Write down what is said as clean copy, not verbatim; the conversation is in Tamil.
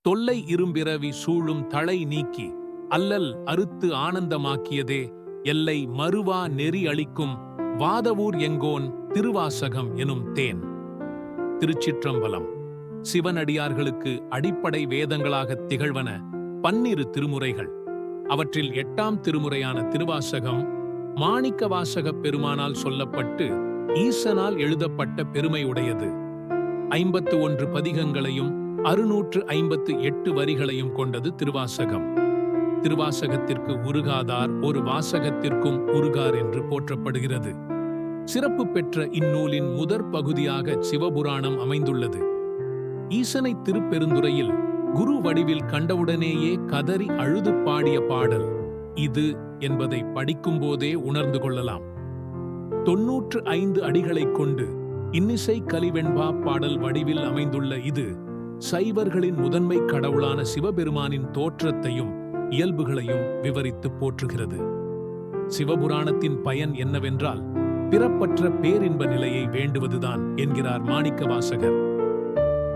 தொல்லை இரும்பிறவி சூழும் தளை நீக்கி அல்லல் அறுத்து ஆனந்தமாக்கியதே எல்லை மறுவா நெறி அளிக்கும் வாதவூர் எங்கோன் திருவாசகம் எனும் தேன். திருச்சிற்றம்பலம். சிவனடியார்களுக்கு அடிப்படை வேதங்களாகத் திகழ்வன 12 திருமுறைகள். அவற்றில் 8ஆம் திருமுறையான திருவாசகம் மாணிக்க வாசகப் பெருமானால் சொல்லப்பட்டு ஈசனால் எழுதப்பட்ட பெருமையுடையது. 51 பதிகங்களையும் 658 வரிகளையும் கொண்டது திருவாசகம். திருவாசகத்திற்கு உருகாதார் ஒரு வாசகத்திற்கும் உருகார் என்று போற்றப்படுகிறது. சிறப்பு பெற்ற இந்நூலின் முதற் பகுதியாக சிவபுராணம் அமைந்துள்ளது. ஈசனை திருப்பெருந்துறையில் குரு வடிவில் கண்டவுடனேயே கதறி அழுது பாடிய பாடல் இது என்பதை படிக்கும்போதே உணர்ந்து கொள்ளலாம். 95 அடிகளைக் கொண்டு இன்னிசை கலிவெண்பா பாடல் வடிவில் அமைந்துள்ள இது சைவர்களின் முதன்மை கடவுளான சிவபெருமானின் தோற்றத்தையும் இயல்புகளையும் விவரித்து போற்றுகிறது. சிவபுராணத்தின் பயன் என்னவென்றால் பிறப்பற்ற பேரின்ப நிலையை வேண்டுவதுதான் என்கிறார் மாணிக்க வாசகர்.